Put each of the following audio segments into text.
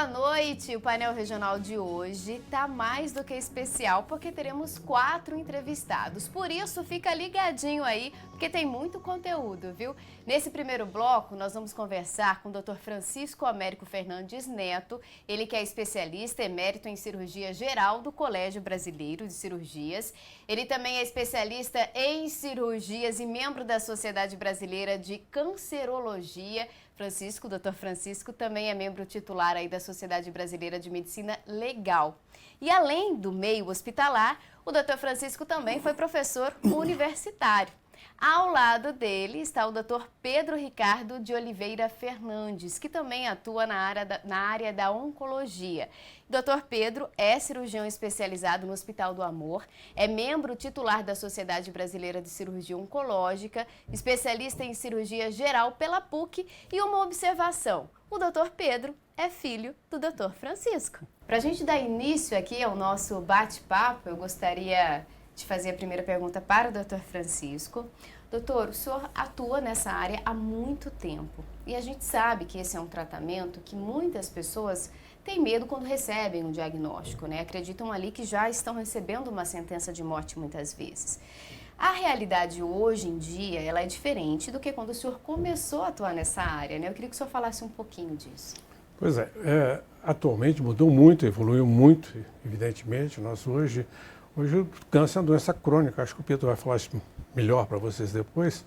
boa noite! O painel regional de hoje tá mais do que especial porque teremos 4 entrevistados. Por isso, fica ligadinho aí, porque tem muito conteúdo, viu? Nesse primeiro bloco, nós vamos conversar com o Dr. Francisco Américo Fernandes Neto, ele que é especialista emérito em cirurgia geral do Colégio Brasileiro de Cirurgias. Ele também é especialista em cirurgias e membro da Sociedade Brasileira de Cancerologia. Dr. Francisco também é membro titular aí da Sociedade Brasileira de Medicina Legal. E além do meio hospitalar, o Dr. Francisco também foi professor universitário. Ao lado dele está o Dr. Pedro Ricardo de Oliveira Fernandes, que também atua na área da oncologia. Dr. Pedro é cirurgião especializado no Hospital do Amor, é membro titular da Sociedade Brasileira de Cirurgia Oncológica, especialista em cirurgia geral pela PUC e uma observação: o Dr. Pedro é filho do Dr. Francisco. Para a gente dar início aqui ao nosso bate-papo, eu gostaria de fazer a primeira pergunta para o Dr. Francisco. Doutor, o senhor atua nessa área há muito tempo e a gente sabe que esse é um tratamento que muitas pessoas têm medo quando recebem um diagnóstico, né? Acreditam ali que já estão recebendo uma sentença de morte muitas vezes. A realidade hoje em dia, ela é diferente do que quando o senhor começou a atuar nessa área, né? Eu queria que o senhor falasse um pouquinho disso. Pois é, atualmente mudou muito, evoluiu muito, evidentemente. Nós hoje o câncer é uma doença crônica, acho que o Pedro vai falar isso melhor para vocês depois.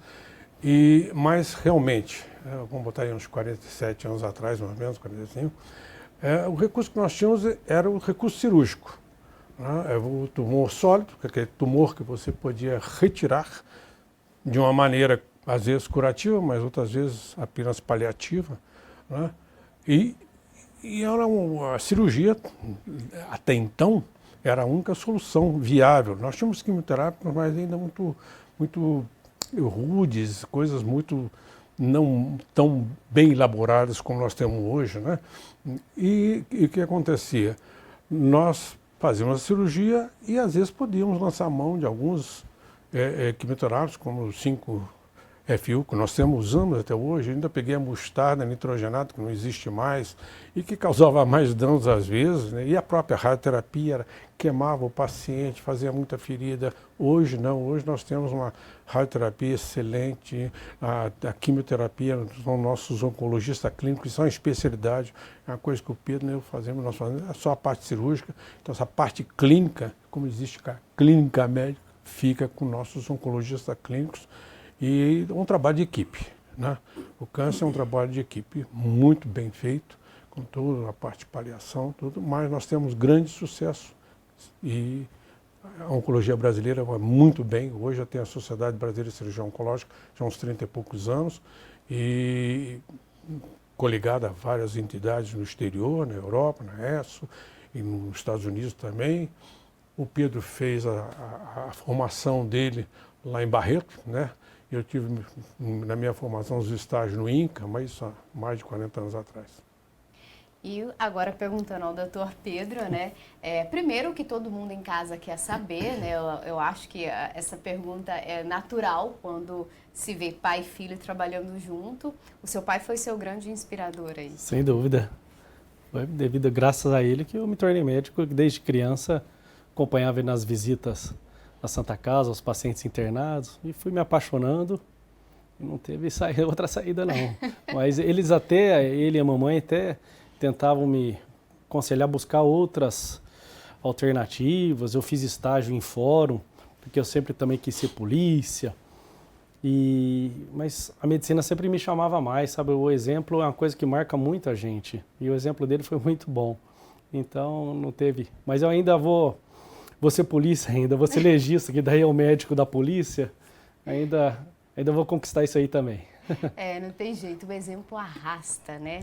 Mas realmente, vamos botar aí uns 47 anos atrás, mais ou menos, 45, o recurso que nós tínhamos era o recurso cirúrgico. Né? O tumor sólido, que é aquele tumor que você podia retirar de uma maneira, às vezes, curativa, mas outras vezes apenas paliativa. Né? E era a cirurgia, até então, era a única solução viável. Nós tínhamos quimioterápicos, mas ainda muito rudes, coisas muito não tão bem elaboradas como nós temos hoje, né? E o que acontecia? Nós fazíamos a cirurgia e às vezes podíamos lançar mão de alguns quimioterápicos, como o 5-FU, que nós usamos até hoje. Ainda peguei a mostarda nitrogenada, que não existe mais, e que causava mais danos às vezes, né? E a própria radioterapia queimava o paciente, fazia muita ferida. Hoje não, hoje nós temos uma radioterapia excelente, a quimioterapia, são nossos oncologistas clínicos, são especialidade, é uma coisa que o Pedro e eu fazemos, nós fazemos, é só a parte cirúrgica. Então essa parte clínica, como existe a clínica médica, fica com nossos oncologistas clínicos, e um trabalho de equipe, né? O câncer é um trabalho de equipe muito bem feito, com toda a parte de paliação, tudo, mas nós temos grande sucesso e a oncologia brasileira vai muito bem. Hoje já tem a Sociedade Brasileira de Cirurgia Oncológica, já há uns 30 e poucos anos, e coligada a várias entidades no exterior, na Europa, na ESSO e nos Estados Unidos também. O Pedro fez a formação dele lá em Barreto, né? Eu tive na minha formação os estágios no INCA, mas isso há mais de 40 anos atrás. E agora perguntando ao Dr. Pedro, né? Primeiro, o que todo mundo em casa quer saber, né? Eu acho que essa pergunta é natural quando se vê pai e filho trabalhando junto. O seu pai foi seu grande inspirador aí. Sem dúvida. Foi devido, graças a ele, que eu me tornei médico. Desde criança, acompanhava ele nas visitas à Santa Casa, aos pacientes internados, e fui me apaixonando. Não teve outra saída, não. Mas ele e a mamãe até tentavam me aconselhar a buscar outras alternativas. Eu fiz estágio em fórum, porque eu sempre também quis ser polícia. Mas a medicina sempre me chamava mais, sabe? O exemplo é uma coisa que marca muito a gente. E o exemplo dele foi muito bom. Então, não teve... Mas eu ainda vou ser polícia ainda, vou ser legista, que daí é o médico da polícia. Ainda vou conquistar isso aí também. Não tem jeito, o exemplo arrasta, né?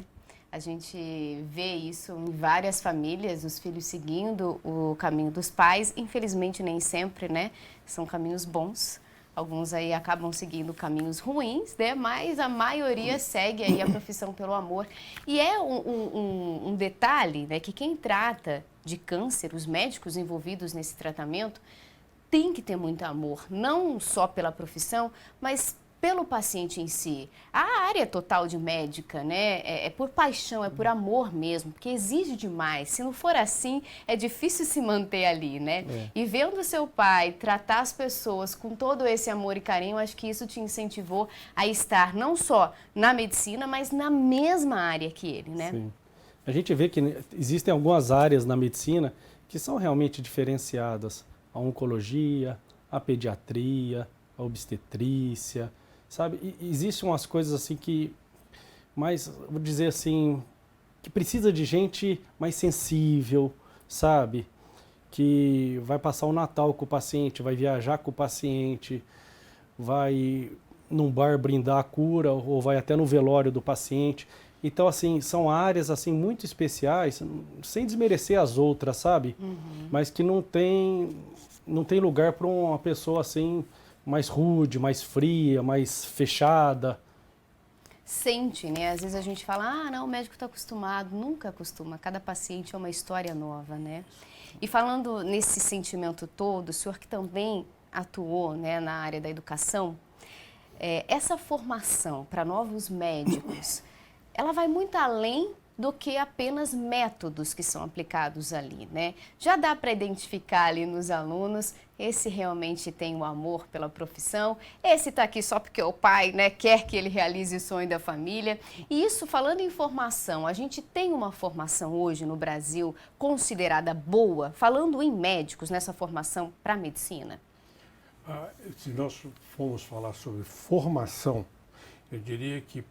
A gente vê isso em várias famílias, os filhos seguindo o caminho dos pais. Infelizmente, nem sempre, né? São caminhos bons. Alguns aí acabam seguindo caminhos ruins, né? Mas a maioria segue aí a profissão pelo amor. E é um detalhe, né? Que quem trata de câncer, os médicos envolvidos nesse tratamento, tem que ter muito amor. Não só pela profissão, mas pelo paciente em si. A área total de médica, né, é por paixão, é por amor mesmo, porque exige demais. Se não for assim, é difícil se manter ali, né? E vendo seu pai tratar as pessoas com todo esse amor e carinho, acho que isso te incentivou a estar não só na medicina, mas na mesma área que ele, né? Sim. A gente vê que existem algumas áreas na medicina que são realmente diferenciadas. A oncologia, a pediatria, a obstetrícia, sabe? E existem umas coisas assim que, mais, vou dizer assim, que precisa de gente mais sensível, sabe? Que vai passar o Natal com o paciente, vai viajar com o paciente, vai num bar brindar a cura ou vai até no velório do paciente. Então, assim, são áreas assim muito especiais, sem desmerecer as outras, sabe? Mas que não tem lugar para uma pessoa assim mais rude, mais fria, mais fechada. Sente, né? Às vezes a gente fala, ah, não, o médico está acostumado. Nunca acostuma. Cada paciente é uma história nova, né? E falando nesse sentimento todo, o senhor que também atuou, né, na área da educação, essa formação para novos médicos, ela vai muito além do que apenas métodos que são aplicados ali, né? Já dá para identificar ali nos alunos, esse realmente tem o amor pela profissão, esse está aqui só porque o pai, né, quer que ele realize o sonho da família. E isso, falando em formação, a gente tem uma formação hoje no Brasil considerada boa, falando em médicos, nessa formação para a medicina? Se nós formos falar sobre formação, eu diria que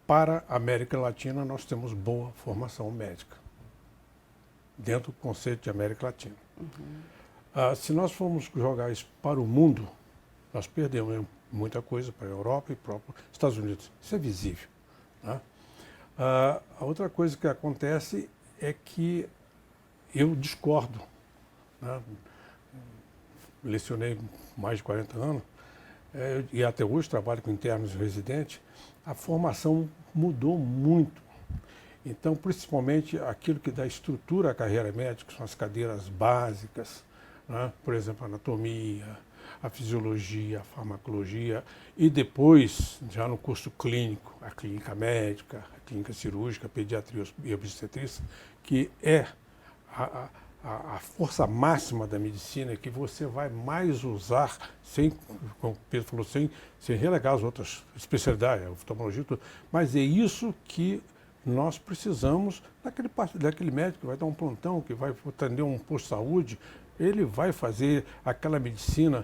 para a América Latina, nós temos boa formação médica, dentro do conceito de América Latina. Se nós formos jogar isso para o mundo, nós perdemos muita coisa para a Europa e para os Estados Unidos. Isso é visível, né? A outra coisa que acontece é que eu discordo, né? Lecionei mais de 40 anos, e até hoje trabalho com internos e residentes. A formação mudou muito. Então, principalmente aquilo que dá estrutura à carreira médica, são as cadeiras básicas, né? Por exemplo, a anatomia, a fisiologia, a farmacologia, e depois, já no curso clínico, a clínica médica, a clínica cirúrgica, a pediatria e obstetrícia, que é a força máxima da medicina, que você vai mais usar, como o Pedro falou, sem relegar as outras especialidades, a oftalmologia, tudo. Mas é isso que nós precisamos daquele médico que vai dar um plantão, que vai atender um posto de saúde. Ele vai fazer aquela medicina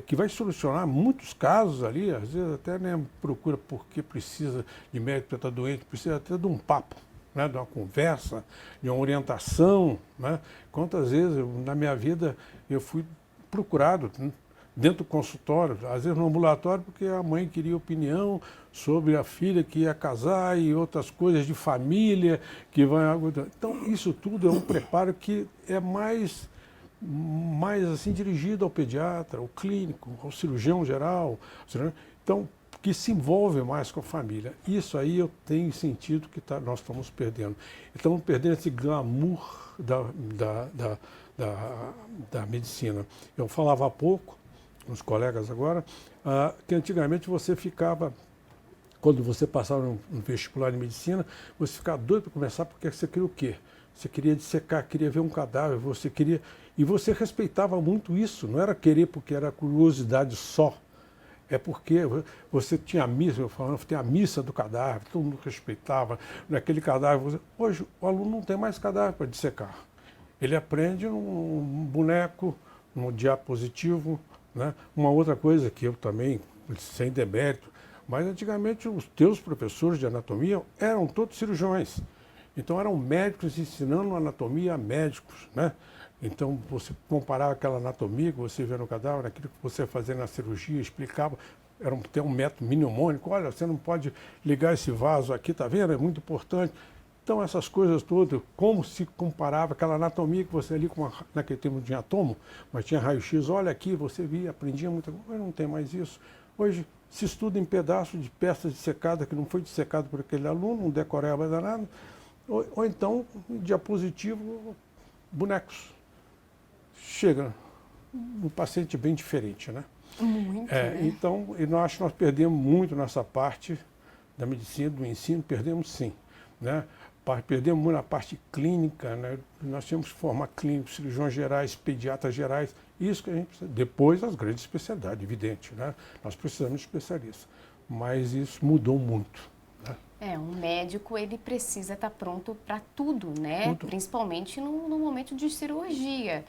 que vai solucionar muitos casos ali, às vezes até nem procura porque precisa de médico para estar doente, precisa até de um papo, né, de uma conversa, de uma orientação, né? Quantas vezes na minha vida eu fui procurado, né, dentro do consultório, às vezes no ambulatório, porque a mãe queria opinião sobre a filha que ia casar e outras coisas de família que vai. Então, isso tudo é um preparo que é mais assim dirigido ao pediatra, ao clínico, ao cirurgião geral. Então, que se envolve mais com a família. Isso aí eu tenho sentido que nós estamos perdendo. Estamos perdendo esse glamour da medicina. Eu falava há pouco, com os colegas agora, que antigamente você ficava, quando você passava no vestibular de medicina, você ficava doido para começar, porque você queria o quê? Você queria dissecar, queria ver um cadáver, você queria... E você respeitava muito isso, não era querer porque era curiosidade só. É porque você tinha a missa, eu falando, tem a missa do cadáver, todo mundo respeitava, naquele cadáver. Hoje o aluno não tem mais cadáver para dissecar. Ele aprende um boneco, um diapositivo, né? Uma outra coisa que eu também, sem demérito, mas antigamente os teus professores de anatomia eram todos cirurgiões. Então eram médicos ensinando anatomia a médicos, né? Então, você comparava aquela anatomia que você vê no cadáver, aquilo que você fazia na cirurgia, explicava, tem um método mnemônico, olha, você não pode ligar esse vaso aqui, tá vendo? É muito importante. Então, essas coisas todas, como se comparava aquela anatomia que você ali, naquele tempo não tinha átomo, mas tinha raio-x, olha aqui, você via, aprendia muita coisa. Hoje não tem mais isso. Hoje se estuda em pedaços de peças dissecadas que não foi dissecado por aquele aluno, não decoreba danado, ou então, diapositivo, bonecos. Chega um paciente bem diferente, né? Muito, né? Então, eu acho que nós perdemos muito nessa parte da medicina, do ensino, perdemos sim, né? Perdemos muito na parte clínica, né? Nós tínhamos que formar clínicos, cirurgiões gerais, pediatras gerais, isso que a gente precisa. Depois as grandes especialidades, evidente, né? Nós precisamos de especialistas, mas isso mudou muito, né? Um médico, ele precisa estar pronto para tudo, né? Tudo. Principalmente no momento de cirurgia.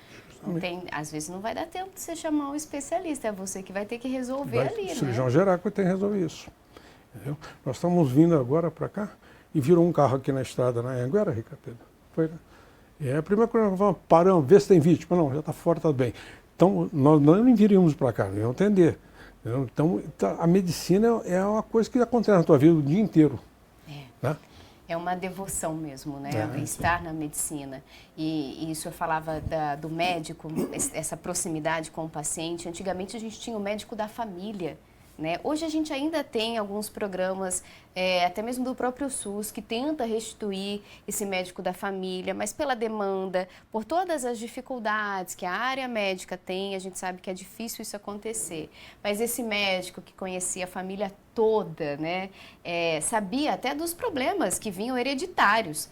Não tem, às vezes não vai dar tempo de você chamar um especialista, é você que vai ter que resolver ali, O cirurgião né? geral que tem que resolver isso. Entendeu? Nós estamos vindo agora para cá e virou um carro aqui na estrada, na Anhanguera, Ricardo Pedro. Foi, né? A primeira coisa que nós vamos, paramos, ver se tem vítima. Não, já está fora, está bem. Então, nós não viríamos para cá, vamos atender. Entendeu? Então, a medicina é uma coisa que acontece na tua vida o dia inteiro. Né? É uma devoção mesmo, né? Estar na medicina. E isso eu falava do médico, essa proximidade com o paciente. Antigamente a gente tinha o médico da família, né? Hoje a gente ainda tem alguns programas, até mesmo do próprio SUS, que tenta restituir esse médico da família, mas pela demanda, por todas as dificuldades que a área médica tem, a gente sabe que é difícil isso acontecer. Mas esse médico que conhecia a família toda, né, sabia até dos problemas que vinham hereditários.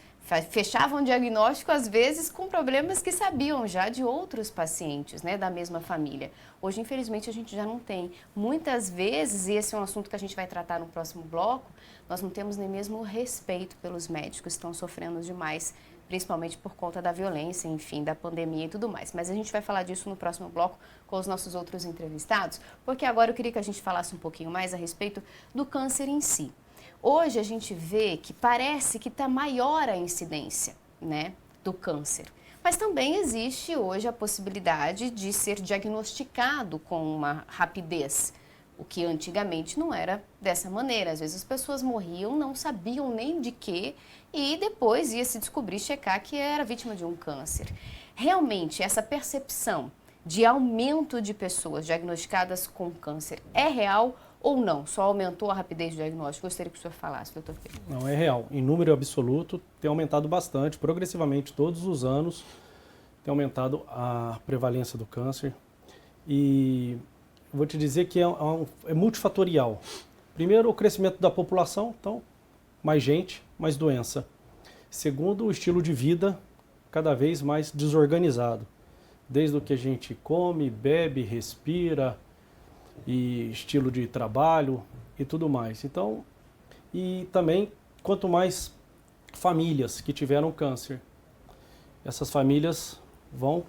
Fechavam diagnóstico, às vezes, com problemas que sabiam já de outros pacientes, né, da mesma família. Hoje, infelizmente, a gente já não tem. Muitas vezes, e esse é um assunto que a gente vai tratar no próximo bloco, nós não temos nem mesmo o respeito pelos médicos que estão sofrendo demais, principalmente por conta da violência, enfim, da pandemia e tudo mais. Mas a gente vai falar disso no próximo bloco com os nossos outros entrevistados, porque agora eu queria que a gente falasse um pouquinho mais a respeito do câncer em si. Hoje a gente vê que parece que está maior a incidência, né, do câncer. Mas também existe hoje a possibilidade de ser diagnosticado com uma rapidez, o que antigamente não era dessa maneira. Às vezes as pessoas morriam, não sabiam nem de quê e depois ia se descobrir, checar que era vítima de um câncer. Realmente essa percepção de aumento de pessoas diagnosticadas com câncer é real ou não? Só aumentou a rapidez do diagnóstico? Gostaria que o senhor falasse, doutor Pedro. Não, é real. Em número absoluto, tem aumentado bastante, progressivamente, todos os anos, tem aumentado a prevalência do câncer. E vou te dizer que é multifatorial. Primeiro, o crescimento da população, então, mais gente, mais doença. Segundo, o estilo de vida cada vez mais desorganizado. Desde o que a gente come, bebe, respira, e estilo de trabalho e tudo mais. Então, e também quanto mais famílias que tiveram câncer, essas famílias vão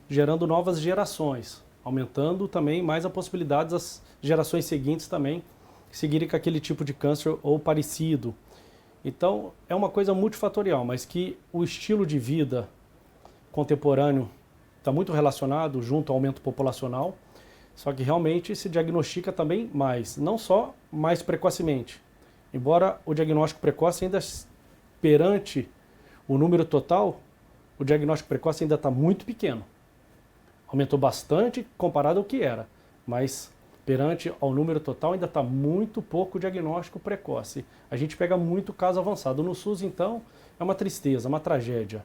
gerando novas gerações, aumentando também mais a possibilidade das gerações seguintes também seguirem com aquele tipo de câncer ou parecido. Então, é uma coisa multifatorial, mas que o estilo de vida contemporâneo está muito relacionado junto ao aumento populacional. Só que realmente se diagnostica também mais, não só mais precocemente. Embora o diagnóstico precoce ainda, perante o número total, o diagnóstico precoce ainda está muito pequeno. Aumentou bastante comparado ao que era, mas perante ao número total ainda está muito pouco o diagnóstico precoce. A gente pega muito caso avançado. No SUS, então, é uma tristeza, uma tragédia.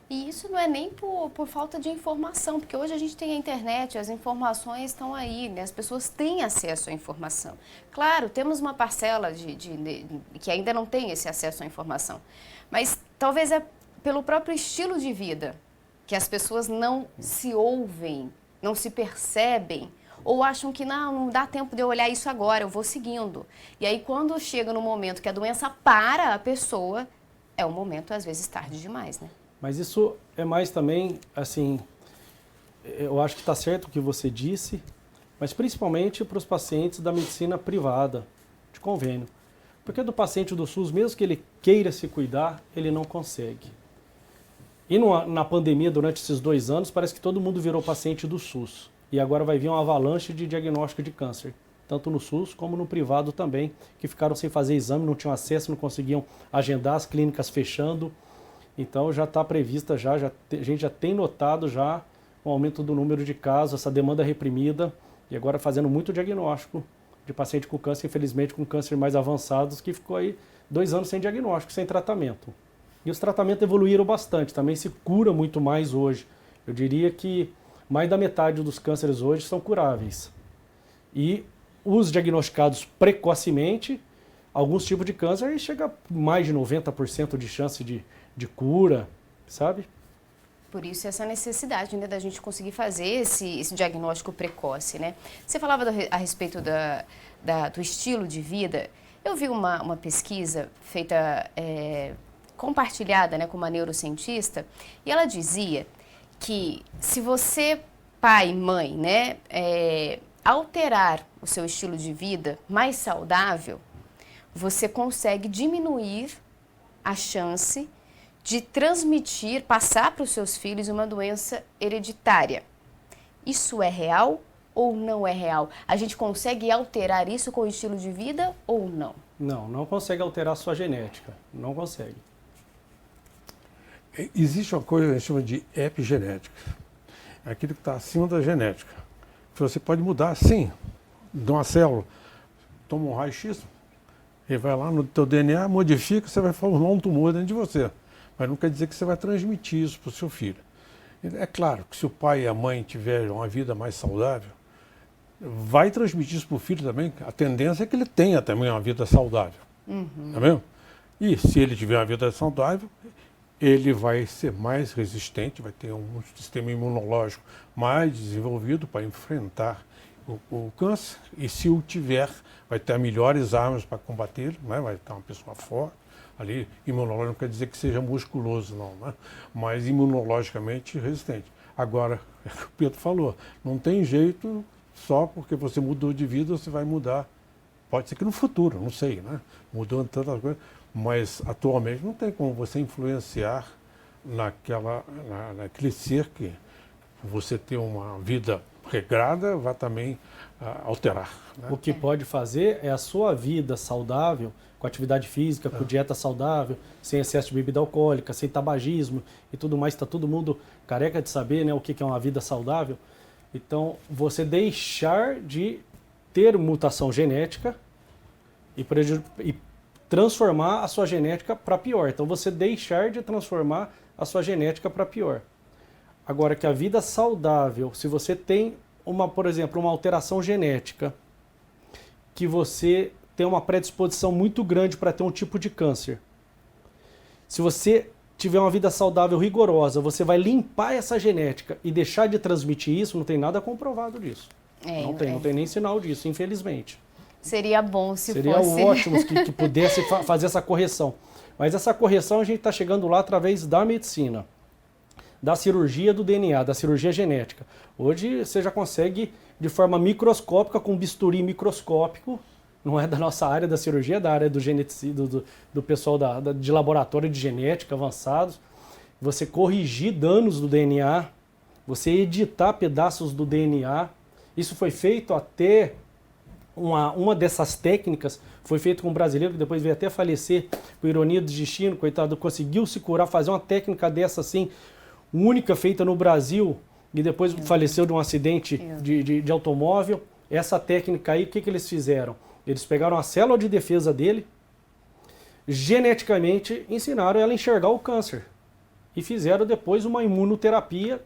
E isso não é nem por falta de informação, porque hoje a gente tem a internet, as informações estão aí, né? As pessoas têm acesso à informação. Claro, temos uma parcela que ainda não tem esse acesso à informação, mas talvez é pelo próprio estilo de vida que as pessoas não se ouvem, não se percebem, ou acham que não dá tempo de eu olhar isso agora, eu vou seguindo. E aí quando chega no momento que a doença para a pessoa, é um momento às vezes tarde demais, né? Mas isso é mais também, assim, eu acho que está certo o que você disse, mas principalmente para os pacientes da medicina privada, de convênio. Porque do paciente do SUS, mesmo que ele queira se cuidar, ele não consegue. E na pandemia, durante esses 2 anos, parece que todo mundo virou paciente do SUS. E agora vai vir uma avalanche de diagnóstico de câncer, tanto no SUS como no privado também, que ficaram sem fazer exame, não tinham acesso, não conseguiam agendar, as clínicas fechando. Então já está prevista, a gente já tem notado já o aumento do número de casos, essa demanda reprimida, e agora fazendo muito diagnóstico de paciente com câncer, infelizmente com câncer mais avançados, que ficou aí 2 anos sem diagnóstico, sem tratamento. E os tratamentos evoluíram bastante, também se cura muito mais hoje. Eu diria que mais da metade dos cânceres hoje são curáveis. E os diagnosticados precocemente, alguns tipos de câncer, aí chega a mais de 90% de chance de cura, sabe? Por isso essa necessidade, né, da gente conseguir fazer esse diagnóstico precoce, né? Você falava a respeito do estilo de vida. Eu vi uma pesquisa feita, compartilhada, né, com uma neurocientista, e ela dizia que se você, pai, mãe, né, alterar o seu estilo de vida mais saudável, você consegue diminuir a chance de transmitir, passar para os seus filhos uma doença hereditária. Isso é real ou não é real? A gente consegue alterar isso com o estilo de vida ou não? Não consegue alterar a sua genética, não consegue. Existe uma coisa que a gente chama de epigenética, aquilo que está acima da genética. Você pode mudar, sim, de uma célula, toma um raio-x, ele vai lá no teu DNA, modifica, você vai formar um tumor dentro de você. Mas não quer dizer que você vai transmitir isso para o seu filho. É claro que se o pai e a mãe tiverem uma vida mais saudável, vai transmitir isso para o filho também. A tendência é que ele tenha também uma vida saudável. Tá vendo? E se ele tiver uma vida saudável, ele vai ser mais resistente, vai ter um sistema imunológico mais desenvolvido para enfrentar o câncer. E se o tiver, vai ter melhores armas para combater, né? Vai estar uma pessoa forte. Ali, imunológico não quer dizer que seja musculoso, não, né? Mas imunologicamente resistente. Agora, é o que o Pedro falou, não tem jeito só porque você mudou de vida, você vai mudar. Pode ser que no futuro, não sei, né? Mudou tantas coisas, mas atualmente não tem como você influenciar naquele ser que você ter uma vida regrada vai também alterar. Né? O que pode fazer é a sua vida saudável, com atividade física, com dieta saudável, sem excesso de bebida alcoólica, sem tabagismo e tudo mais. Está todo mundo careca de saber, né, o que é uma vida saudável. Então, você deixar de ter mutação genética e transformar a sua genética para pior. Então, você deixar de transformar a sua genética para pior. Agora, que a vida saudável, se você tem, por exemplo, uma alteração genética, que você tem uma predisposição muito grande para ter um tipo de câncer. Se você tiver uma vida saudável rigorosa, você vai limpar essa genética e deixar de transmitir isso, não tem nada comprovado disso. Não tem nem sinal disso, infelizmente. Seria bom se Seria fosse... Seria ótimo que pudesse fazer essa correção. Mas essa correção a gente está chegando lá através da medicina, da cirurgia do DNA, da cirurgia genética. Hoje você já consegue, de forma microscópica, com um bisturi microscópico, não é da nossa área da cirurgia, é da área do geneticida, do pessoal de laboratório de genética avançados, você corrigir danos do DNA, você editar pedaços do DNA. Isso foi feito até, uma dessas técnicas, foi feito com um brasileiro que depois veio até falecer, por ironia do destino, coitado, conseguiu se curar, fazer uma técnica dessa assim, única, feita no Brasil, e depois faleceu de um acidente de automóvel. Essa técnica aí, o que eles fizeram? Eles pegaram a célula de defesa dele, geneticamente ensinaram ela a enxergar o câncer. E fizeram depois uma imunoterapia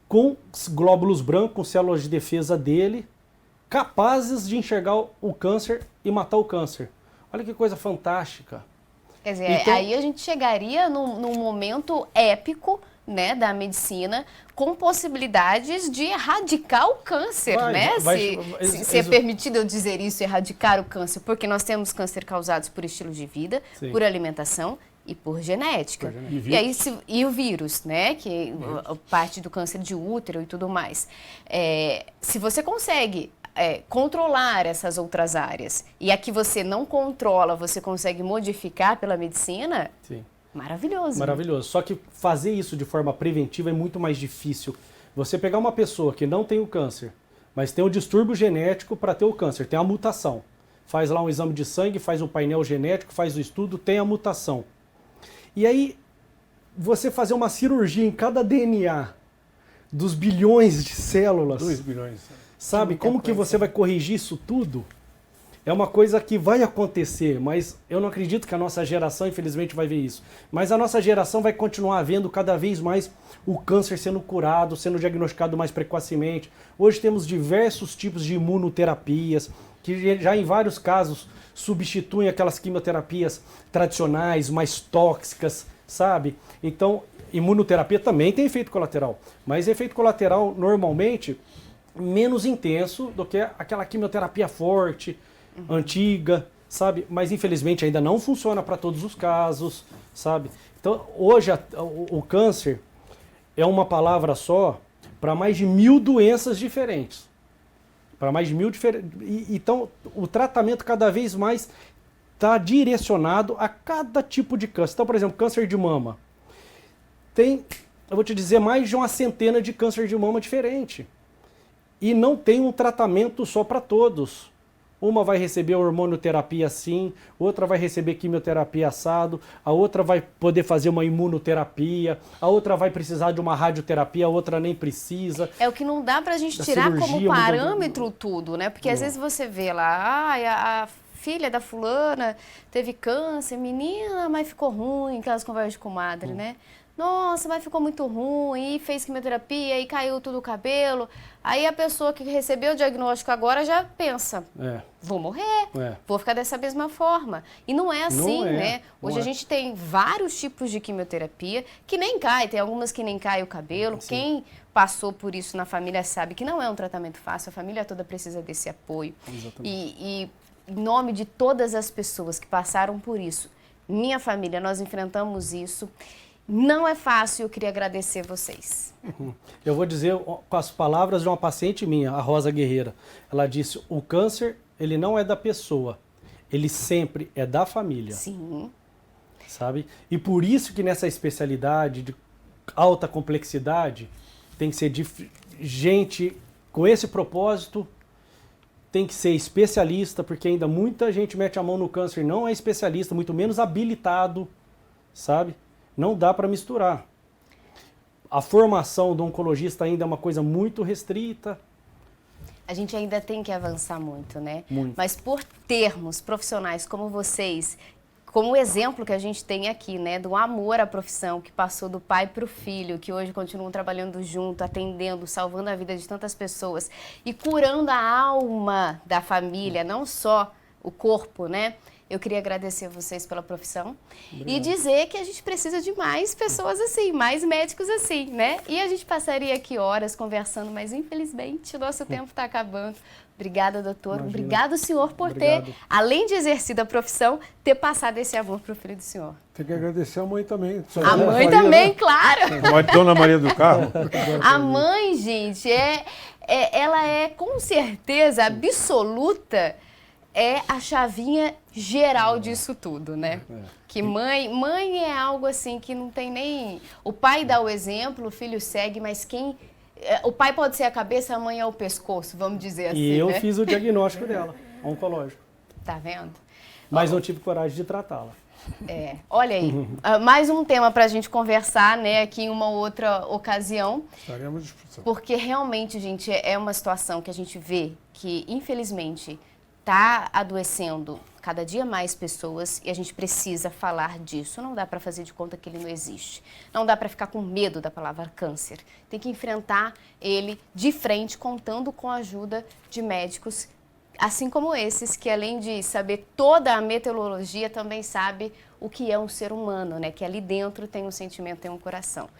com glóbulos brancos, com células de defesa dele, capazes de enxergar o câncer e matar o câncer. Olha que coisa fantástica. Quer dizer, então, aí a gente chegaria num momento épico, né, da medicina, com possibilidades de erradicar o câncer, se é permitido eu dizer isso, erradicar o câncer, porque nós temos câncer causados por estilo de vida, sim, por alimentação e por genética. E o vírus, né, que parte do câncer de útero e tudo mais. Se você consegue controlar essas outras áreas e a que você não controla, você consegue modificar pela medicina, sim, maravilhoso. Maravilhoso. Só que fazer isso de forma preventiva é muito mais difícil. Você pegar uma pessoa que não tem o câncer, mas tem um distúrbio genético para ter o câncer, tem a mutação. Faz lá um exame de sangue, faz um painel genético, faz o estudo, tem a mutação. E aí, você fazer uma cirurgia em cada DNA dos bilhões de células. 2 bilhões. Sabe como que você vai corrigir isso tudo? É uma coisa que vai acontecer, mas eu não acredito que a nossa geração, infelizmente, vai ver isso. Mas a nossa geração vai continuar vendo cada vez mais o câncer sendo curado, sendo diagnosticado mais precocemente. Hoje temos diversos tipos de imunoterapias, que já em vários casos substituem aquelas quimioterapias tradicionais, mais tóxicas, sabe? Então, imunoterapia também tem efeito colateral, mas efeito colateral normalmente menos intenso do que aquela quimioterapia forte, antiga, sabe? Mas infelizmente ainda não funciona para todos os casos, sabe? Então hoje o câncer é uma palavra só para mais de 1000 doenças diferentes. Para mais de 1000 diferentes. Então o tratamento cada vez mais está direcionado a cada tipo de câncer. Então, por exemplo, câncer de mama. Tem, eu vou te dizer, mais de uma centena de câncer de mama diferente. E não tem um tratamento só para todos. Uma vai receber hormonioterapia assim, outra vai receber quimioterapia assado, a outra vai poder fazer uma imunoterapia, a outra vai precisar de uma radioterapia, a outra nem precisa. É o que não dá pra gente tirar como parâmetro tudo, né? Porque às vezes você vê lá, a filha da fulana teve câncer, menina, mas ficou ruim, aquelas conversas de comadre, né? Nossa, mas ficou muito ruim, e fez quimioterapia, e caiu tudo o cabelo. Aí a pessoa que recebeu o diagnóstico agora já pensa, vou morrer, vou ficar dessa mesma forma. E não é assim, né? Hoje a gente tem vários tipos de quimioterapia que nem cai, tem algumas que nem cai o cabelo. Sim. Quem passou por isso na família sabe que não é um tratamento fácil, a família toda precisa desse apoio. E em nome de todas as pessoas que passaram por isso, minha família, nós enfrentamos isso. Não é fácil, eu queria agradecer vocês. Eu vou dizer com as palavras de uma paciente minha, a Rosa Guerreira. Ela disse, o câncer, ele não é da pessoa, ele sempre é da família. Sim. Sabe? E por isso que nessa especialidade de alta complexidade, tem que ser gente com esse propósito, tem que ser especialista, porque ainda muita gente mete a mão no câncer e não é especialista, muito menos habilitado, sabe? Não dá para misturar. A formação do oncologista ainda é uma coisa muito restrita. A gente ainda tem que avançar muito, né? Muito. Mas por termos profissionais como vocês, como o exemplo que a gente tem aqui, né? Do amor à profissão, que passou do pai para o filho, que hoje continuam trabalhando junto, atendendo, salvando a vida de tantas pessoas e curando a alma da família, não só o corpo, né? Eu queria agradecer a vocês pela profissão. Obrigado. E dizer que a gente precisa de mais pessoas assim, mais médicos assim, né? E a gente passaria aqui horas conversando, mas infelizmente o nosso tempo está acabando. Obrigada, doutor. Imagina. Obrigado, senhor, por ter, além de exercido a profissão, ter passado esse amor para o filho do senhor. Tem que agradecer a mãe também. A mãe também, né? Claro. A Dona Maria do Carmo. A mãe, gente, ela é com certeza absoluta, é a chavinha geral disso tudo, né? Que mãe é algo assim que não tem nem... O pai dá o exemplo, o filho segue, mas quem... O pai pode ser a cabeça, a mãe é o pescoço, vamos dizer assim, E eu né? fiz o diagnóstico dela, oncológico. Tá vendo? Mas não tive coragem de tratá-la. Olha aí, mais um tema para a gente conversar, né, aqui em uma outra ocasião. Estaremos à disposição. Porque realmente, gente, é uma situação que a gente vê que, infelizmente, está adoecendo cada dia mais pessoas e a gente precisa falar disso. Não dá para fazer de conta que ele não existe. Não dá para ficar com medo da palavra câncer. Tem que enfrentar ele de frente, contando com a ajuda de médicos, assim como esses, que além de saber toda a meteorologia, também sabe o que é um ser humano, né? Que ali dentro tem um sentimento, tem um coração.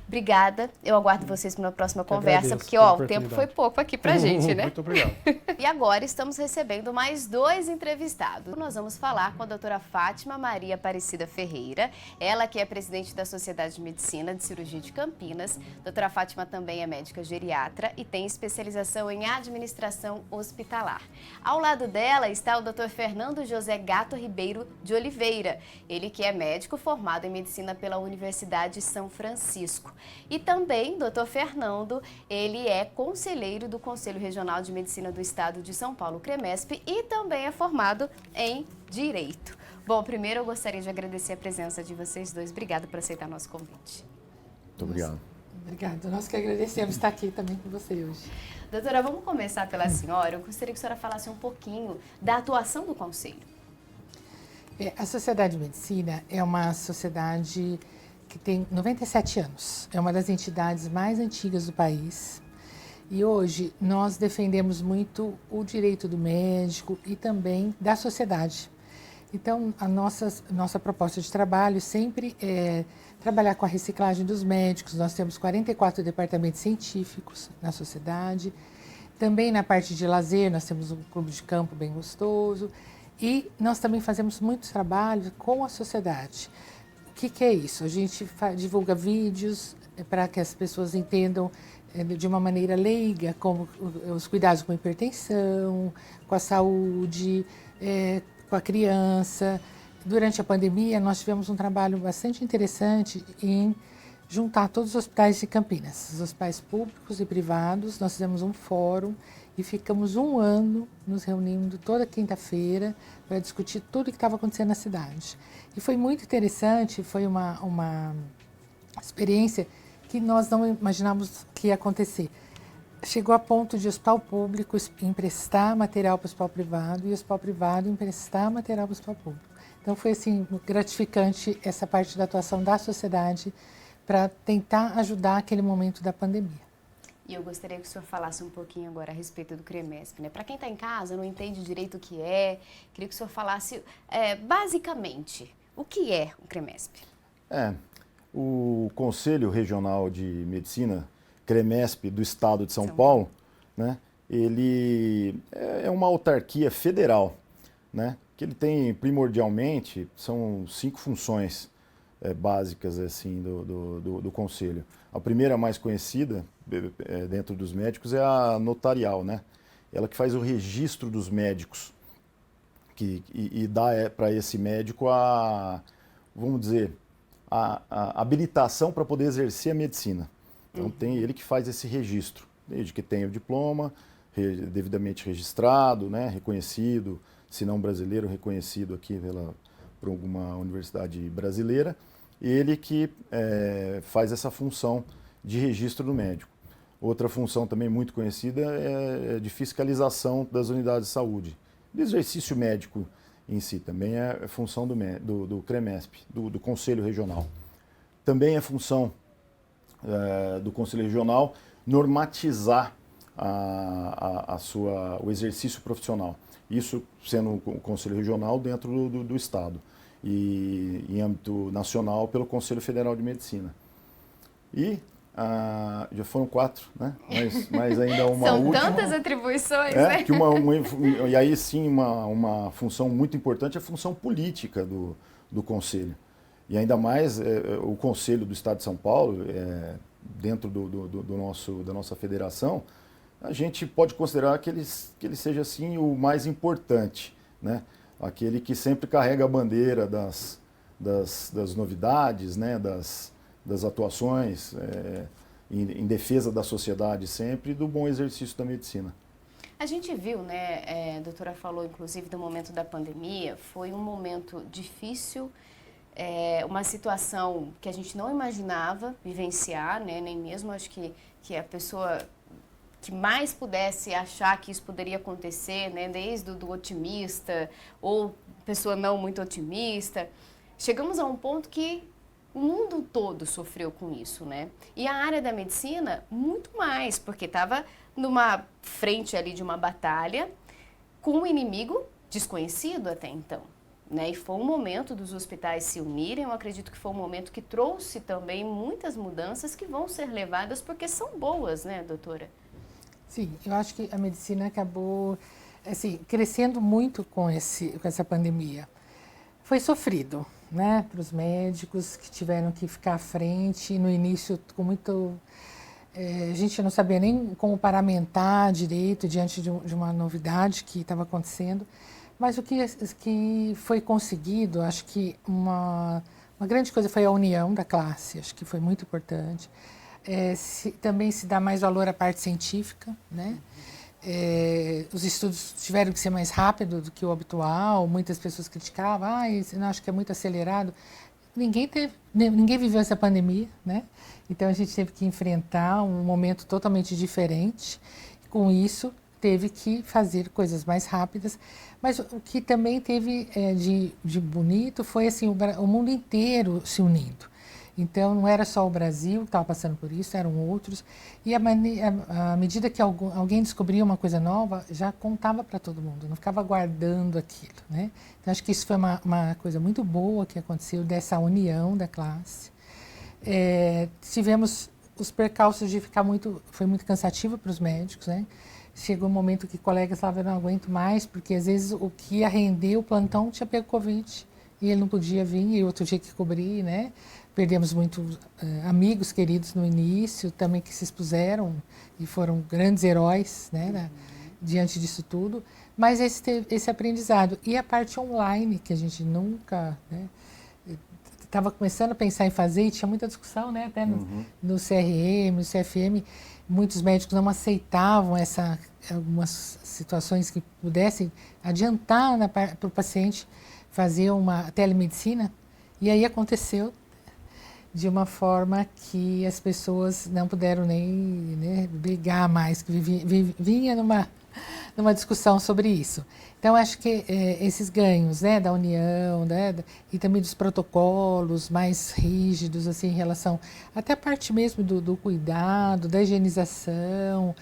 Obrigada. Eu aguardo vocês para uma próxima conversa, porque o tempo foi pouco aqui pra gente, né? Muito obrigado. E agora estamos recebendo mais 2 entrevistados. Nós vamos falar com a doutora Fátima Maria Aparecida Ferreira, ela que é presidente da Sociedade de Medicina de Cirurgia de Campinas. Doutora Fátima também é médica geriatra e tem especialização em administração hospitalar. Ao lado dela está o doutor Fernando José Gato Ribeiro de Oliveira, ele que é médico formado em medicina pela Universidade de São Francisco. E também, doutor Fernando, ele é conselheiro do Conselho Regional de Medicina do Estado de São Paulo, CREMESP, e também é formado em Direito. Bom, primeiro eu gostaria de agradecer a presença de vocês dois. Obrigada por aceitar nosso convite. Muito obrigado. Obrigada. Nós que agradecemos estar aqui também com você hoje. Doutora, vamos começar pela senhora. Eu gostaria que a senhora falasse um pouquinho da atuação do Conselho. A Sociedade de Medicina é uma sociedade que tem 97 anos. É uma das entidades mais antigas do país. E hoje nós defendemos muito o direito do médico e também da sociedade. Então, a nossa proposta de trabalho sempre é trabalhar com a reciclagem dos médicos. Nós temos 44 departamentos científicos na sociedade. Também na parte de lazer, nós temos um clube de campo bem gostoso. E nós também fazemos muitos trabalhos com a sociedade. O que é isso? A gente divulga vídeos para que as pessoas entendam de uma maneira leiga como os cuidados com a hipertensão, com a saúde, com a criança. Durante a pandemia, nós tivemos um trabalho bastante interessante em juntar todos os hospitais de Campinas, os hospitais públicos e privados. Nós fizemos um fórum e ficamos um ano nos reunindo toda quinta-feira para discutir tudo o que estava acontecendo na cidade. E foi muito interessante, foi uma experiência que nós não imaginávamos que ia acontecer. Chegou a ponto de o hospital público emprestar material para o hospital privado e o hospital privado emprestar material para o hospital público. Então foi assim gratificante essa parte da atuação da sociedade para tentar ajudar aquele momento da pandemia. E eu gostaria que o senhor falasse um pouquinho agora a respeito do CREMESP, né? Para quem está em casa, não entende direito o que é, queria que o senhor falasse basicamente o que é o CREMESP. O Conselho Regional de Medicina, CREMESP, do Estado de São Paulo, né? Ele é uma autarquia federal, né? Que ele tem primordialmente, são 5 funções básicas assim, do Conselho. A primeira, mais conhecida dentro dos médicos, é a notarial, né? Ela que faz o registro dos médicos e dá para esse médico vamos dizer, a habilitação para poder exercer a medicina. Então tem ele que faz esse registro, desde que tenha o diploma, devidamente registrado, né? Reconhecido, se não brasileiro, reconhecido aqui por alguma universidade brasileira. Ele que faz essa função de registro do médico. Outra função também muito conhecida é de fiscalização das unidades de saúde. Do exercício médico em si, também é função do CREMESP, do Conselho Regional. Também é função do Conselho Regional normatizar o exercício profissional. Isso sendo o Conselho Regional dentro do Estado e em âmbito nacional pelo Conselho Federal de Medicina. E já foram 4, né? Mas ainda uma São última. São tantas atribuições, né? Que e aí sim uma função muito importante é a função política do Conselho. E ainda mais o Conselho do Estado de São Paulo, dentro da nossa federação, a gente pode considerar que ele seja assim o mais importante, né? Aquele que sempre carrega a bandeira das novidades, né? das atuações em defesa da sociedade sempre e do bom exercício da medicina. A gente viu, né, a doutora falou inclusive do momento da pandemia, foi um momento difícil, uma situação que a gente não imaginava vivenciar, né, nem mesmo acho que a pessoa que mais pudesse achar que isso poderia acontecer, né, desde do otimista ou pessoa não muito otimista, chegamos a um ponto que o mundo todo sofreu com isso, né? E a área da medicina, muito mais, porque estava numa frente ali de uma batalha com um inimigo desconhecido até então, né? E foi um momento dos hospitais se unirem, eu acredito que foi um momento que trouxe também muitas mudanças que vão ser levadas porque são boas, né, doutora? Sim, eu acho que a medicina acabou assim, crescendo muito com essa pandemia. Foi sofrido, né, para os médicos que tiveram que ficar à frente, no início com muito... a gente não sabia nem como paramentar direito diante de uma novidade que estava acontecendo, mas o que foi conseguido, acho que uma grande coisa foi a união da classe, acho que foi muito importante. Também se dá mais valor à parte científica, né? Os estudos tiveram que ser mais rápidos do que o habitual, muitas pessoas criticavam, eu acho que é muito acelerado. ninguém viveu essa pandemia, né? Então a gente teve que enfrentar um momento totalmente diferente. Com isso, teve que fazer coisas mais rápidas. Mas o que também teve de bonito foi assim, o mundo inteiro se unindo. Então não era só o Brasil que estava passando por isso, eram outros. E à medida que alguém descobria uma coisa nova, já contava para todo mundo, não ficava guardando aquilo, né? Então acho que isso foi uma coisa muito boa que aconteceu, dessa união da classe. Tivemos os percalços de foi muito cansativo para os médicos, né? Chegou um momento que colegas falavam, eu não aguento mais, porque às vezes o que ia render o plantão tinha pego Covid e ele não podia vir e outro tinha que cobrir, né? Perdemos muitos amigos queridos no início, também que se expuseram e foram grandes heróis, né, diante disso tudo. Mas esse aprendizado. E a parte online, que a gente nunca... estava começando a pensar em fazer e tinha muita discussão, né, até no CRM, no CFM. Muitos médicos não aceitavam algumas situações que pudessem adiantar para o paciente fazer uma telemedicina. E aí aconteceu de uma forma que as pessoas não puderam nem, né, brigar mais, que vinha numa discussão sobre isso. Então, acho que esses ganhos, né, da união, né, e também dos protocolos mais rígidos, assim, em relação até a parte mesmo do cuidado, da higienização,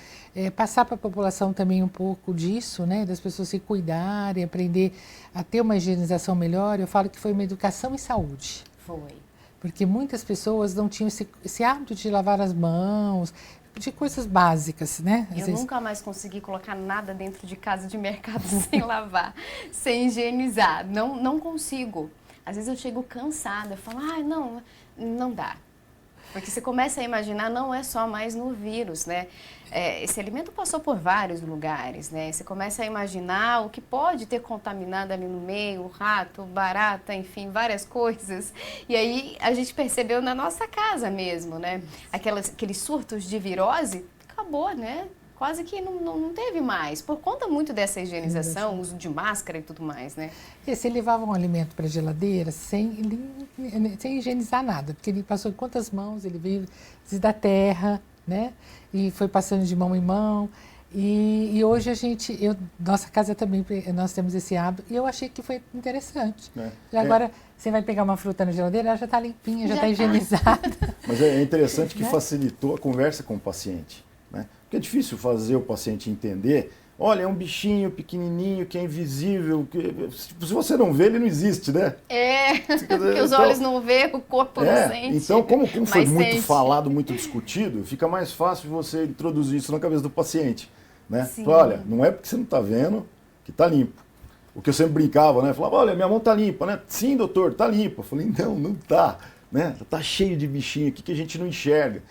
passar para a população também um pouco disso, né, das pessoas se cuidarem, aprender a ter uma higienização melhor. Eu falo que foi uma educação em saúde. Foi. Porque muitas pessoas não tinham esse hábito de lavar as mãos, de coisas básicas, né? Eu nunca mais consegui colocar nada dentro de casa de mercado sem lavar, sem higienizar. Não consigo. Às vezes eu chego cansada, eu falo, não dá. Porque você começa a imaginar, não é só mais no vírus, né? Esse alimento passou por vários lugares, né? Você começa a imaginar o que pode ter contaminado ali no meio, o rato, barata, enfim, várias coisas. E aí a gente percebeu na nossa casa mesmo, né? Aqueles surtos de virose, acabou, né? Quase que não teve mais, por conta muito dessa higienização, uso de máscara e tudo mais, né? E você levava um alimento para a geladeira sem higienizar nada, porque ele passou quantas mãos, ele veio da terra, né? E foi passando de mão em mão. E hoje nossa casa também, nós temos esse hábito, e eu achei que foi interessante. Agora, você vai pegar uma fruta na geladeira, ela já está limpinha, já está higienizada. Mas é interessante que facilitou a conversa com o paciente, né? Porque é difícil fazer o paciente entender, olha, é um bichinho pequenininho que é invisível, se você não vê, ele não existe, né? Porque os olhos não vê, o corpo não sente. Então, como foi muito falado, muito discutido, fica mais fácil você introduzir isso na cabeça do paciente, né? Fala, olha, não é porque você não está vendo que está limpo. O que eu sempre brincava, né? Falava, olha, minha mão está limpa, né? Sim, doutor, está limpa. Eu falei, não está, né? Está cheio de bichinho aqui que a gente não enxerga.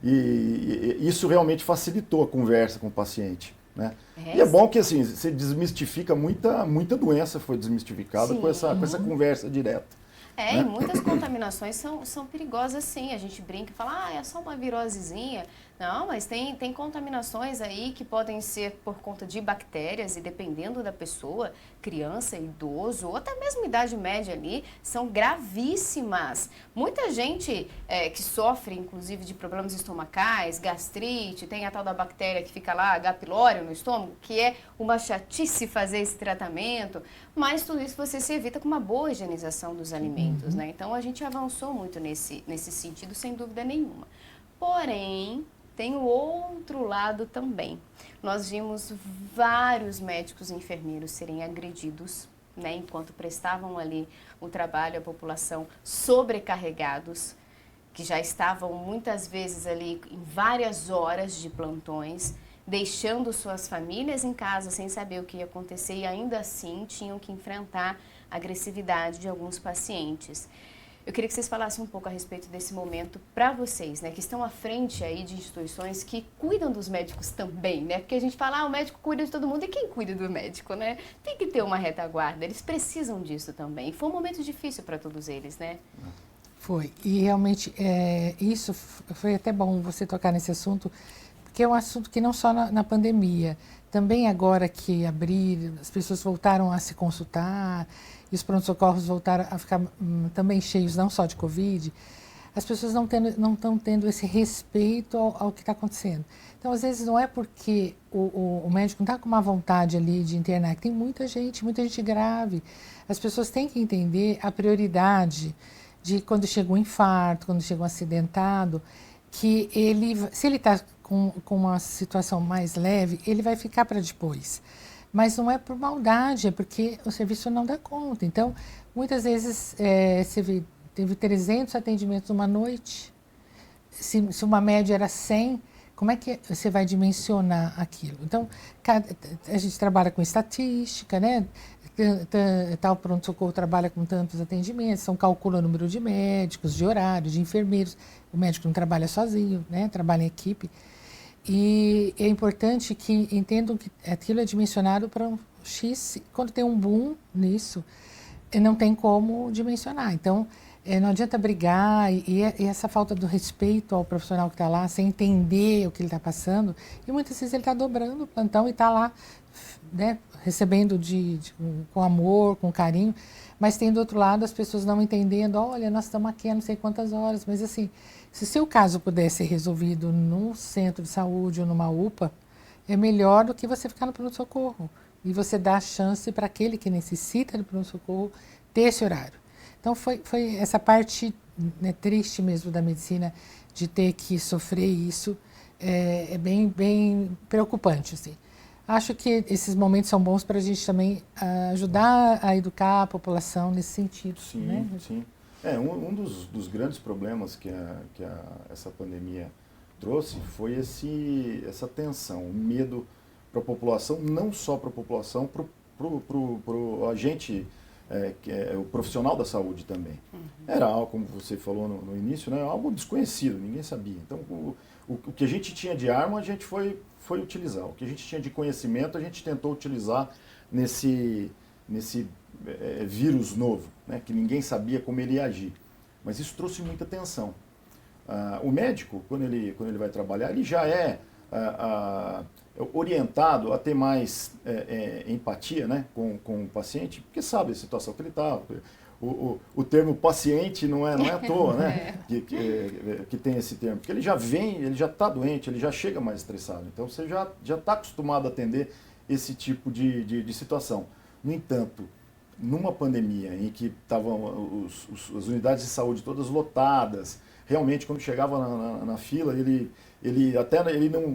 E isso realmente facilitou a conversa com o paciente, né? E é bom que assim, você desmistifica muita doença, foi desmistificada com essa conversa direta. E muitas contaminações são perigosas sim. A gente brinca e fala, é só uma virosezinha. Não, mas tem contaminações aí que podem ser por conta de bactérias e dependendo da pessoa, criança, idoso ou até mesmo idade média ali, são gravíssimas. Muita gente que sofre inclusive de problemas estomacais, gastrite, tem a tal da bactéria que fica lá, H. pylori no estômago, que é uma chatice fazer esse tratamento, mas tudo isso você se evita com uma boa higienização dos alimentos, né? Então a gente avançou muito nesse sentido, sem dúvida nenhuma. Porém, tem o outro lado também. Nós vimos vários médicos e enfermeiros serem agredidos, né, enquanto prestavam ali o trabalho à população, sobrecarregados, que já estavam muitas vezes ali em várias horas de plantões, deixando suas famílias em casa sem saber o que ia acontecer e ainda assim tinham que enfrentar a agressividade de alguns pacientes. Eu queria que vocês falassem um pouco a respeito desse momento para vocês, né, que estão à frente aí de instituições que cuidam dos médicos também, né? Porque a gente fala, o médico cuida de todo mundo, e quem cuida do médico, né? Tem que ter uma retaguarda, eles precisam disso também. Foi um momento difícil para todos eles, né? Foi, e realmente isso foi até bom você tocar nesse assunto, porque é um assunto que não só na pandemia, também agora que abrir, as pessoas voltaram a se consultar e os pronto-socorros voltaram a ficar também cheios, não só de Covid, as pessoas não estão tendo esse respeito ao que está acontecendo. Então, às vezes, não é porque o médico não está com uma vontade ali de internar, que tem muita gente grave. As pessoas têm que entender a prioridade de quando chega um infarto, quando chega um acidentado, que se ele está com uma situação mais leve, ele vai ficar para depois. Mas não é por maldade, é porque o serviço não dá conta. Então, muitas vezes, você vê, teve 300 atendimentos numa noite. Se uma média era 100, como é que você vai dimensionar aquilo? Então, a gente trabalha com estatística, né? Tal pronto-socorro trabalha com tantos atendimentos, então calcula o número de médicos, de horários, de enfermeiros. O médico não trabalha sozinho, né? Trabalha em equipe. E é importante que entendam que aquilo é dimensionado para um X. Quando tem um boom nisso, não tem como dimensionar. Então, não adianta brigar e essa falta do respeito ao profissional que está lá, sem entender o que ele está passando. E muitas vezes ele está dobrando o plantão e está lá, né, recebendo com amor, com carinho. Mas tem do outro lado as pessoas não entendendo, olha, nós estamos aqui há não sei quantas horas. Mas assim, se o seu caso pudesse ser resolvido num centro de saúde ou numa UPA, é melhor do que você ficar no pronto-socorro. E você dá a chance para aquele que necessita do pronto-socorro ter esse horário. Então, foi essa parte, né, triste mesmo da medicina, de ter que sofrer isso, é bem preocupante, assim. Acho que esses momentos são bons para a gente também ajudar a educar a população nesse sentido. Sim, né? sim. Um dos grandes problemas que essa pandemia trouxe foi essa tensão, o medo para a população, não só para a população, para o agente, que é o profissional da saúde também. Era algo, como você falou no início, né, algo desconhecido, ninguém sabia. Então, o que a gente tinha de arma, a gente foi utilizar. O que a gente tinha de conhecimento, a gente tentou utilizar nesse vírus novo, né, que ninguém sabia como ele ia agir. Mas isso trouxe muita tensão. O médico, quando ele vai trabalhar, ele já é orientado a ter mais empatia, né, com o paciente, porque sabe a situação que ele está. O termo paciente não é à toa, né, que tem esse termo, porque ele já está doente, ele já chega mais estressado, então você já está acostumado a atender esse tipo de situação. No entanto, numa pandemia em que estavam as unidades de saúde todas lotadas, realmente quando chegava na fila, ele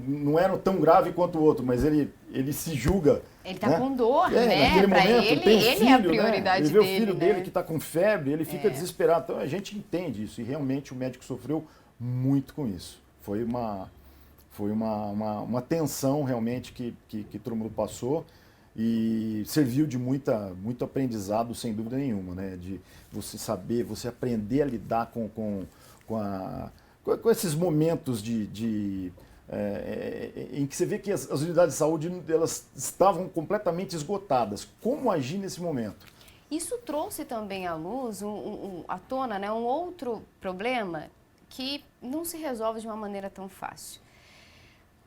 não era tão grave quanto o outro, mas ele se julga. Ele está, né, com dor, né? Naquele Para momento, ele, tem um ele filho, é a prioridade né? Ele vê dele, o filho né? dele que está com febre, ele fica desesperado. Então a gente entende isso e realmente o médico sofreu muito com isso. Foi uma tensão realmente que todo mundo passou e serviu de muito aprendizado, sem dúvida nenhuma, né? De você aprender a lidar com esses momentos em que você vê que as unidades de saúde elas estavam completamente esgotadas. Como agir nesse momento? Isso trouxe também à luz, à tona, né, um outro problema que não se resolve de uma maneira tão fácil.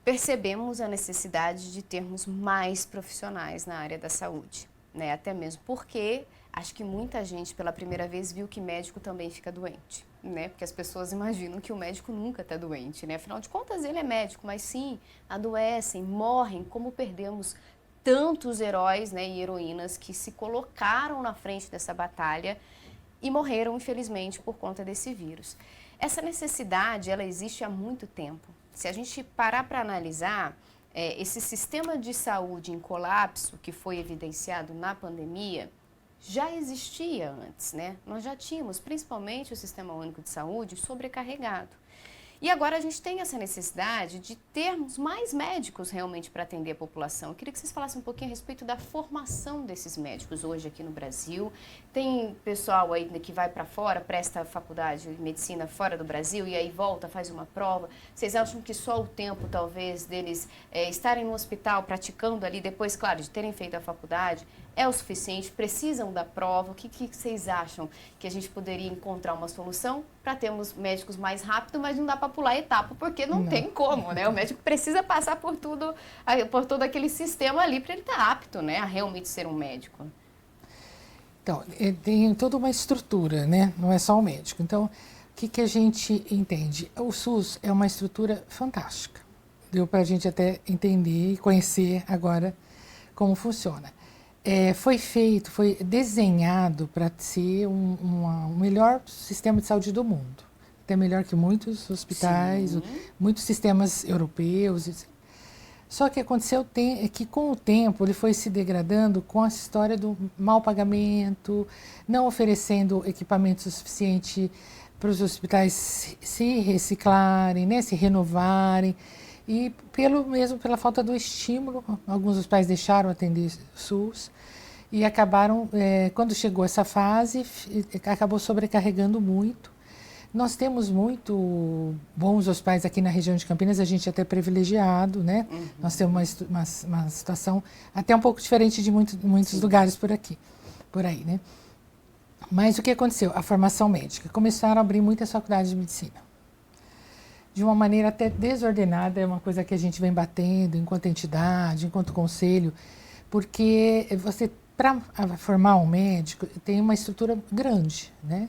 Percebemos a necessidade de termos mais profissionais na área da saúde, né? Até mesmo porque acho que muita gente pela primeira vez viu que médico também fica doente, né? Porque as pessoas imaginam que o médico nunca está doente, né? Afinal de contas ele é médico, mas sim, adoecem, morrem, como perdemos tantos heróis, né, e heroínas que se colocaram na frente dessa batalha e morreram, infelizmente, por conta desse vírus. Essa necessidade, ela existe há muito tempo. Se a gente parar para analisar, esse sistema de saúde em colapso que foi evidenciado na pandemia já existia antes, né? Nós já tínhamos, principalmente o Sistema Único de Saúde, sobrecarregado. E agora a gente tem essa necessidade de termos mais médicos realmente para atender a população. Eu queria que vocês falassem um pouquinho a respeito da formação desses médicos hoje aqui no Brasil. Tem pessoal aí que vai para fora, presta faculdade de medicina fora do Brasil e aí volta, faz uma prova. Vocês acham que só o tempo, talvez, deles estarem no hospital praticando ali, depois, claro, de terem feito a faculdade, é o suficiente? Precisam da prova? O que vocês acham que a gente poderia encontrar uma solução para termos médicos mais rápido, mas não dá para pular etapa, porque não tem como, né? O médico precisa passar por tudo, por todo aquele sistema ali para ele estar apto, né, a realmente ser um médico. Então, tem toda uma estrutura, né? Não é só o médico. Então, o que a gente entende? O SUS é uma estrutura fantástica. Deu para a gente até entender e conhecer agora como funciona. Foi desenhado para ser o melhor sistema de saúde do mundo. Até melhor que muitos hospitais, muitos sistemas europeus. Só que aconteceu que com o tempo ele foi se degradando com essa história do mau pagamento, não oferecendo equipamento suficiente para os hospitais se reciclarem, né, se renovarem. E pela falta do estímulo, alguns hospitais deixaram atender o SUS e acabaram, quando chegou essa fase, acabou sobrecarregando muito. Nós temos muito bons hospitais aqui na região de Campinas, a gente é até privilegiado, né? Nós temos uma situação até um pouco diferente de muitos lugares por aí, né? Mas o que aconteceu? A formação médica. Começaram a abrir muitas faculdades de medicina. De uma maneira até desordenada, é uma coisa que a gente vem batendo enquanto entidade, enquanto conselho, porque você, para formar um médico, tem uma estrutura grande, né?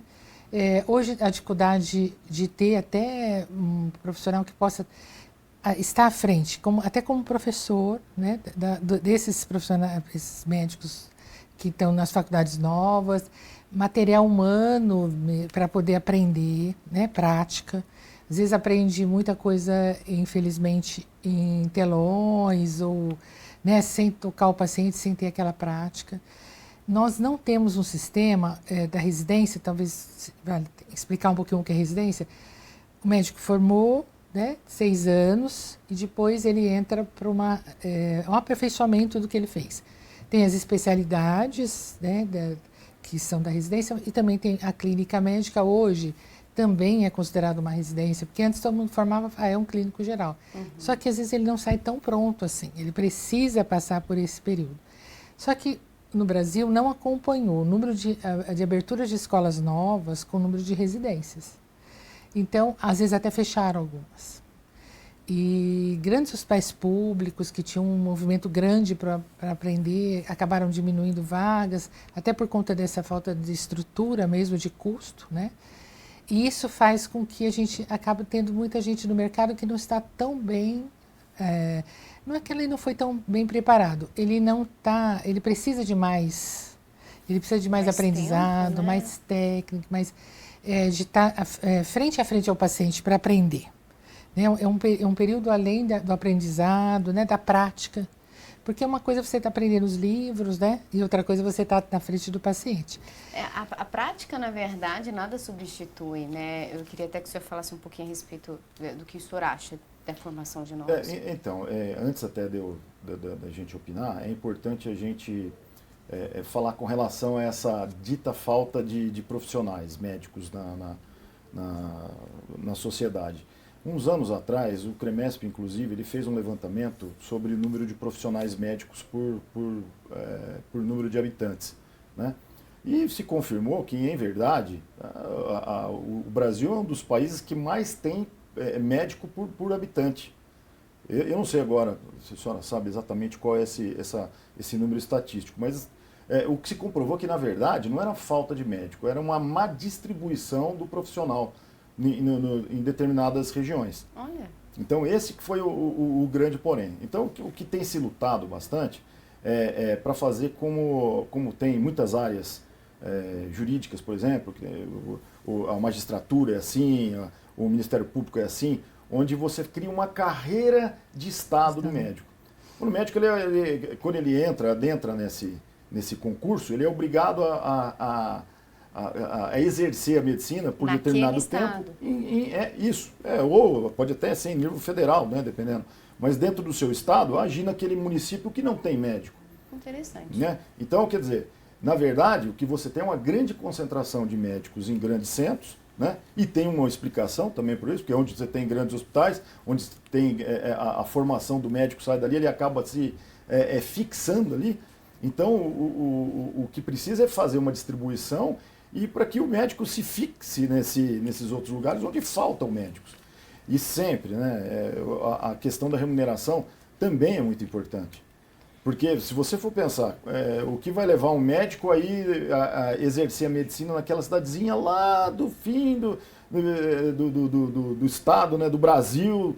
Hoje, a dificuldade de ter até um profissional que possa estar à frente, até como professor, né, desses profissionais, esses médicos que estão nas faculdades novas, material humano para poder aprender, né, prática. Às vezes aprende muita coisa, infelizmente, em telões ou, né, sem tocar o paciente, sem ter aquela prática. Nós não temos um sistema da residência, talvez vale explicar um pouquinho o que é residência. O médico formou, né, 6 anos e depois ele entra para um aperfeiçoamento do que ele fez. Tem as especialidades, né, que são da residência e também tem a clínica médica hoje, também é considerado uma residência, porque antes todo mundo formava, é um clínico geral. Só que às vezes ele não sai tão pronto assim, ele precisa passar por esse período. Só que no Brasil não acompanhou o número de aberturas de escolas novas com o número de residências. Então, às vezes até fecharam algumas. E grandes hospitais públicos que tinham um movimento grande para aprender, acabaram diminuindo vagas, até por conta dessa falta de estrutura mesmo, de custo, né? E isso faz com que a gente acabe tendo muita gente no mercado que não está tão bem, não é que ele não foi tão bem preparado, ele precisa de mais, aprendizado, tempo, né? mais técnica, de estar frente a frente ao paciente para aprender. Né? É um período além do aprendizado, né, da prática. Porque uma coisa você está aprendendo os livros, né? E outra coisa você está na frente do paciente. A prática, na verdade, nada substitui, né? Eu queria até que o senhor falasse um pouquinho a respeito do que o senhor acha da formação de nós. Então, antes até da gente opinar, é importante a gente falar com relação a essa dita falta de profissionais médicos na sociedade. Uns anos atrás, o CREMESP, inclusive, ele fez um levantamento sobre o número de profissionais médicos por número de habitantes, né? E se confirmou que, em verdade, o Brasil é um dos países que mais tem médico por habitante. Eu não sei agora, se a senhora sabe exatamente qual é esse número estatístico, mas o que se comprovou que, na verdade, não era falta de médico, era uma má distribuição do profissional em determinadas regiões. Olha. Então esse que foi o grande porém. Então o que tem se lutado bastante para fazer como tem muitas áreas jurídicas, por exemplo, a magistratura é assim, o Ministério Público é assim, onde você cria uma carreira de Estado do médico. O médico, quando ele adentra nesse concurso, ele é obrigado a exercer a medicina por determinado tempo. Ou pode até ser em nível federal, né, dependendo. Mas dentro do seu estado, agir naquele município que não tem médico. Interessante. Né? Então, quer dizer, na verdade, o que você tem é uma grande concentração de médicos em grandes centros, né? E tem uma explicação também por isso, porque onde você tem grandes hospitais, onde tem a formação do médico sai dali, ele acaba se fixando ali. Então, o que precisa é fazer uma distribuição e para que o médico se fixe nesses outros lugares onde faltam médicos. E sempre, né, a questão da remuneração também é muito importante. Porque se você for pensar, o que vai levar um médico aí a exercer a medicina naquela cidadezinha lá do fim do estado, né, do Brasil,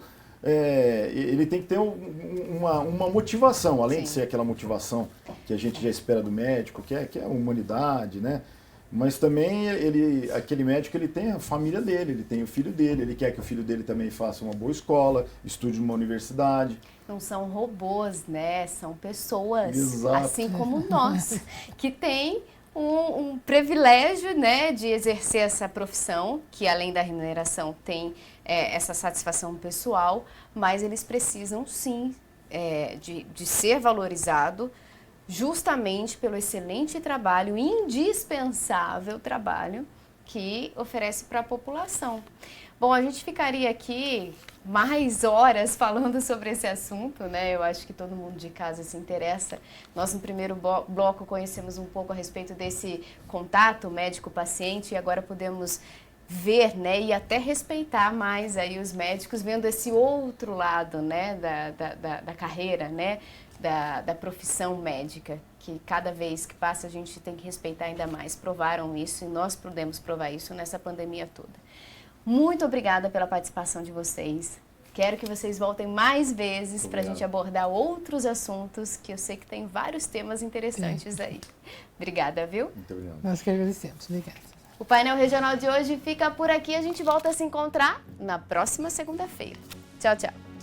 ele tem que ter uma motivação, além de ser aquela motivação que a gente já espera do médico, que é a humanidade, né? Mas também aquele médico ele tem a família dele, ele tem o filho dele, ele quer que o filho dele também faça uma boa escola, estude numa universidade. Não são robôs, né? São pessoas, Exato. assim como nós, que têm um privilégio, né, de exercer essa profissão, que além da remuneração tem essa satisfação pessoal, mas eles precisam sim de ser valorizado justamente pelo excelente trabalho, indispensável trabalho que oferece para a população. Bom, a gente ficaria aqui mais horas falando sobre esse assunto, né? Eu acho que todo mundo de casa se interessa. Nós no primeiro bloco conhecemos um pouco a respeito desse contato médico-paciente e agora podemos ver, né, e até respeitar mais aí os médicos vendo esse outro lado, né, da carreira, né, da profissão médica, que cada vez que passa a gente tem que respeitar ainda mais. Provaram isso e nós podemos provar isso nessa pandemia toda. Muito obrigada pela participação de vocês. Quero que vocês voltem mais vezes para a gente abordar outros assuntos, que eu sei que tem vários temas interessantes aí. Obrigada, viu? Muito obrigado. Nós que agradecemos. Obrigada. O painel regional de hoje fica por aqui. A gente volta a se encontrar na próxima segunda-feira. Tchau, tchau.